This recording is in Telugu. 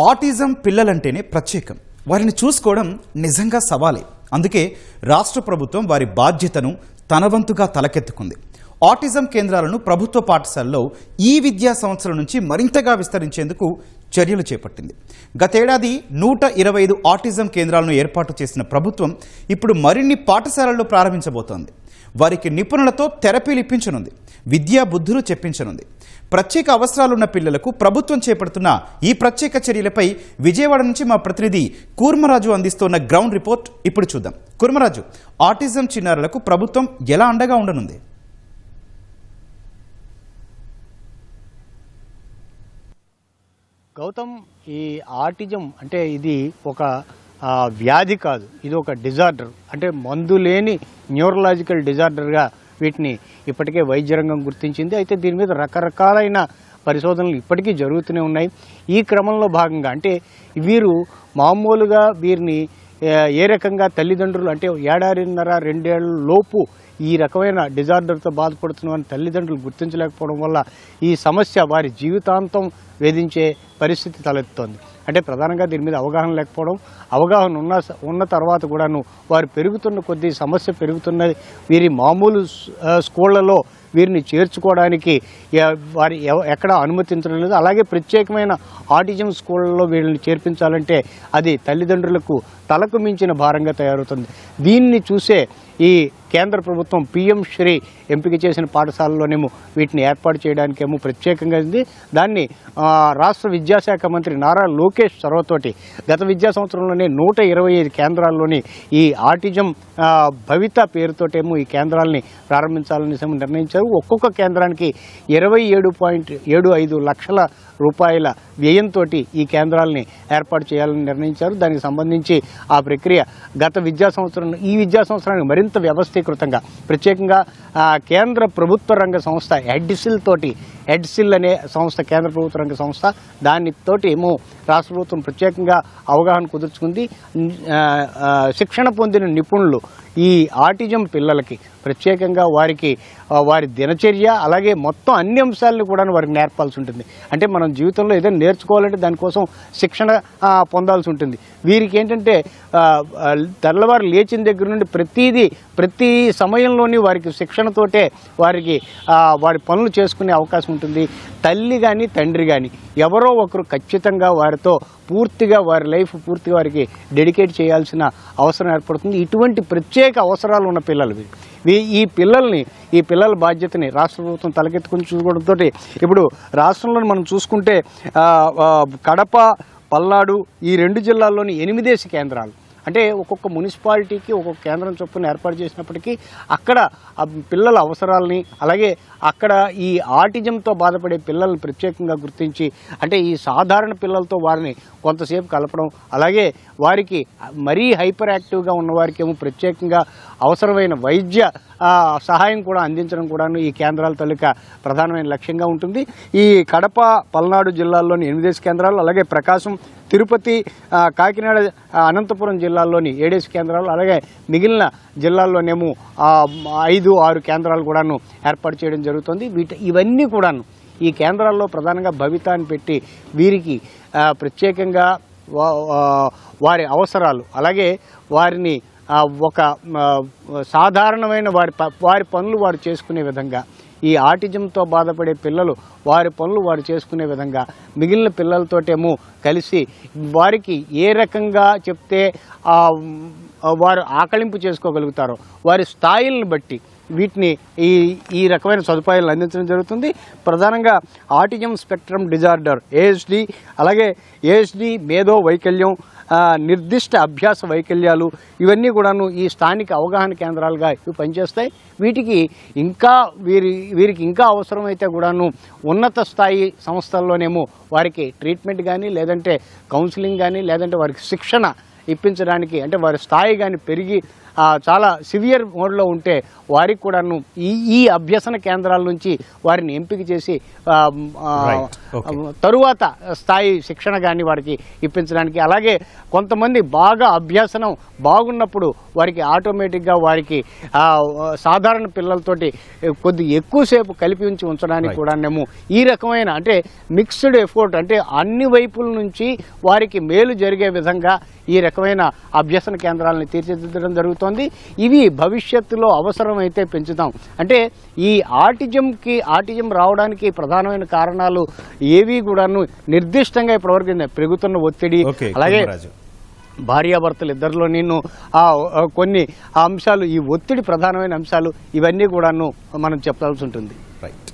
ఆటిజం పిల్లలంటేనే ప్రత్యేకం. వారిని చూసుకోవడం నిజంగా సవాలే. అందుకే రాష్ట్ర ప్రభుత్వం వారి బాధ్యతను తన వంతుగా తలకెత్తుకుంది. ఆటిజం కేంద్రాలను ప్రభుత్వ పాఠశాలలో ఈ విద్యా సంవత్సరం నుంచి మరింతగా విస్తరించేందుకు చర్యలు చేపట్టింది. గతేడాది 125 ఆటిజం కేంద్రాలను ఏర్పాటు చేసిన ప్రభుత్వం ఇప్పుడు మరిన్ని పాఠశాలల్లో ప్రారంభించబోతోంది. వారికి నిపుణులతో థెరపీలు ఇప్పించనుంది, విద్యా బుద్ధులు చెప్పించనుంది. ప్రత్యేక అవసరాలున్న పిల్లలకు ప్రభుత్వం చేపడుతున్న ఈ ప్రత్యేక చర్యలపై విజయవాడ నుంచి మా ప్రతినిధి కూర్మరాజు అందిస్తున్న గ్రౌండ్ రిపోర్ట్ ఇప్పుడు చూద్దాం. కూర్మరాజు, ఆటిజం చిన్నారులకు ప్రభుత్వం ఎలా అండగా ఉండనుంది? గౌతమ్, ఈ ఆటిజం అంటే ఇది ఒక వ్యాధి కాదు, ఇది ఒక డిజార్డర్. అంటే మందు లేని న్యూరలాజికల్ డిజార్డర్గా వీటిని ఇప్పటికే వైద్య రంగం గుర్తించింది. అయితే దీని మీద రకరకాలైన పరిశోధనలు ఇప్పటికీ జరుగుతూనే ఉన్నాయి. ఈ క్రమంలో భాగంగా అంటే వీరు మామూలుగా వీరిని ఏ రకంగా తల్లిదండ్రులు అంటే 1.5-2 లోపు ఈ రకమైన డిజార్డర్తో బాధపడుతున్న తల్లిదండ్రులు గుర్తించలేకపోవడం వల్ల ఈ సమస్య వారి జీవితాంతం వేధించే పరిస్థితి తలెత్తుతోంది. అంటే ప్రధానంగా దీని మీద అవగాహన లేకపోవడం, అవగాహన ఉన్న తర్వాత కూడాను వారు పెరుగుతున్న కొద్దీ సమస్య పెరుగుతున్నది. వీరి మామూలు స్కూళ్లలో వీరిని చేర్చుకోవడానికి వారి ఎక్కడ అనుమతించడం లేదు. అలాగే ప్రత్యేకమైన ఆటిజం స్కూళ్లలో వీళ్ళని చేర్పించాలంటే అది తల్లిదండ్రులకు తలకు మించిన భారంగా తయారవుతుంది. దీన్ని చూసే ఈ కేంద్ర ప్రభుత్వం PM శ్రీ ఎంపిక చేసిన పాఠశాలలోనేమో వీటిని ఏర్పాటు చేయడానికేమో ప్రత్యేకంగా ఉంది. దాన్ని రాష్ట్ర విద్యాశాఖ మంత్రి నారా లోకేష్ చొరవతోటి గత విద్యా సంవత్సరంలోనే 125 కేంద్రాల్లోని ఈ ఆటిజం భవిత పేరుతోటేమో ఈ కేంద్రాలని ప్రారంభించాలని నిర్ణయించారు. ఒక్కొక్క కేంద్రానికి 27.75 లక్షల రూపాయల వ్యయంతో ఈ కేంద్రాలని ఏర్పాటు చేయాలని నిర్ణయించారు. దానికి సంబంధించి ఆ ప్రక్రియ గత విద్యా సంవత్సరం ఈ విద్యా సంవత్సరానికి మరింత వ్యవస్థీకృతంగా ప్రత్యేకంగా కేంద్ర ప్రభుత్వ రంగ సంస్థ హెడ్సిల్ అనే సంస్థ, కేంద్ర ప్రభుత్వ రంగ సంస్థ, దానితోటి ఏమో రాష్ట్ర ప్రభుత్వం ప్రత్యేకంగా అవగాహన కుదుర్చుకుంది. శిక్షణ పొందిన నిపుణులు ఈ ఆటిజం పిల్లలకి ప్రత్యేకంగా వారి దినచర్య అలాగే మొత్తం అన్ని అంశాలను కూడా వారికి నేర్పాల్సి ఉంటుంది. అంటే మనం జీవితంలో ఏదైనా నేర్చుకోవాలంటే దానికోసం శిక్షణ పొందాల్సి ఉంటుంది. వీరికి ఏంటంటే తెల్లవారు లేచిన దగ్గర నుండి ప్రతి సమయంలోని వారికి శిక్షణతోటే వారి పనులు చేసుకునే అవకాశం ఉంటుంది. తల్లి కానీ తండ్రి కానీ ఎవరో ఒకరు ఖచ్చితంగా వారితో పూర్తిగా వారి లైఫ్ పూర్తిగా వారికి డెడికేట్ చేయాల్సిన అవసరం ఏర్పడుతుంది. ఇటువంటి ప్రత్యేక అవసరాలు ఉన్న పిల్లలు ఈ పిల్లల బాధ్యతని రాష్ట్ర ప్రభుత్వం తలకెత్తుకుని చూసుకోవడంతో ఇప్పుడు రాష్ట్రంలో మనం చూసుకుంటే కడప, పల్నాడు ఈ 2 జిల్లాల్లోని 8 కేంద్రాలు అంటే ఒక్కొక్క మున్సిపాలిటీకి ఒక్కొక్క కేంద్రం చొప్పున ఏర్పాటు చేసినప్పటికీ అక్కడ పిల్లల అవసరాలని అలాగే అక్కడ ఈ ఆటిజంతో బాధపడే పిల్లల్ని ప్రత్యేకంగా గుర్తించి అంటే ఈ సాధారణ పిల్లలతో వారిని కొంతసేపు కలపడం, అలాగే వారికి మరీ హైపర్ యాక్టివ్గా ఉన్న వారికి ఏమో ప్రత్యేకంగా అవసరమైన వైద్య సహాయం కూడా అందించడం కూడాను ఈ కేంద్రాల తాలూకా ప్రధానమైన లక్ష్యంగా ఉంటుంది. ఈ కడప, పల్నాడు జిల్లాల్లోని 8 కేంద్రాలు, అలాగే ప్రకాశం, తిరుపతి, కాకినాడ, అనంతపురం జిల్లాల్లోని 7 కేంద్రాలు, అలాగే మిగిలిన జిల్లాల్లోనేమో 5-6 కేంద్రాలు కూడాను ఏర్పాటు చేయడం జరుగుతుంది. ఇవన్నీ కూడాను ఈ కేంద్రాల్లో ప్రధానంగా భవిత అని పెట్టి వీరికి ప్రత్యేకంగా వారి అవసరాలు అలాగే వారిని ఒక సాధారణమైన వారి పనులు వారు చేసుకునే విధంగా ఈ ఆటిజంతో బాధపడే పిల్లలు వారి పనులు వారు చేసుకునే విధంగా మిగిలిన పిల్లలతోటేమో కలిసి వారికి ఏ రకంగా చెప్తే వారు ఆకలింపు చేసుకోగలుగుతారో వారి స్థాయిలను బట్టి వీటిని ఈ రకమైన సదుపాయాలను అందించడం జరుగుతుంది. ప్రధానంగా ఆటిజం స్పెక్ట్రమ్ డిజార్డర్ ASD, అలాగే ASD మేధో వైకల్యం, నిర్దిష్ట అభ్యాస వైకల్యాలు ఇవన్నీ కూడాను ఈ స్థానిక అవగాహన కేంద్రాలుగా ఇవి పనిచేస్తాయి. వీరికి ఇంకా అవసరమైతే కూడాను ఉన్నత స్థాయి సంస్థల్లోనేమో వారికి ట్రీట్మెంట్ కానీ లేదంటే కౌన్సిలింగ్ కానీ లేదంటే వారికి శిక్షణ ఇప్పించడానికి అంటే వారి స్థాయి కానీ పెరిగి చాలా సివియర్ మోడ్లో ఉంటే వారికి కూడాను ఈ అభ్యసన కేంద్రాల నుంచి వారిని ఎంపిక చేసి Right. Okay. తరువాత స్థాయి శిక్షణ కానీ వారికి ఇప్పించడానికి, అలాగే కొంతమంది బాగా అభ్యసనం బాగున్నప్పుడు వారికి ఆటోమేటిక్గా వారికి సాధారణ పిల్లలతోటి కొద్ది ఎక్కువసేపు కలిపి ఉంచడానికి Right. కూడానేమో ఈ రకమైన అంటే మిక్స్డ్ ఎఫోర్ట్, అంటే అన్ని వైపుల నుంచి వారికి మేలు జరిగే విధంగా ఈ రకమైన అభ్యసన కేంద్రాలను తీర్చిదిద్దడం జరుగుతోంది. ఇవి భవిష్యత్తులో అవసరమైతే పెంచుతాం. అంటే ఈ ఆటిజం రావడానికి ప్రధానమైన కారణాలు ఏవి కూడాను నిర్దిష్టంగా ఇప్పటివరకు పెరుగుతున్న ఒత్తిడి, Okay, అలాగే కుర్మరాజు. భార్యాభర్తలు ఇద్దరిలో నేను కొన్ని అంశాలు, ఈ ఒత్తిడి ప్రధానమైన అంశాలు, ఇవన్నీ కూడాను మనం చెప్పాల్సి ఉంటుంది. రైట్.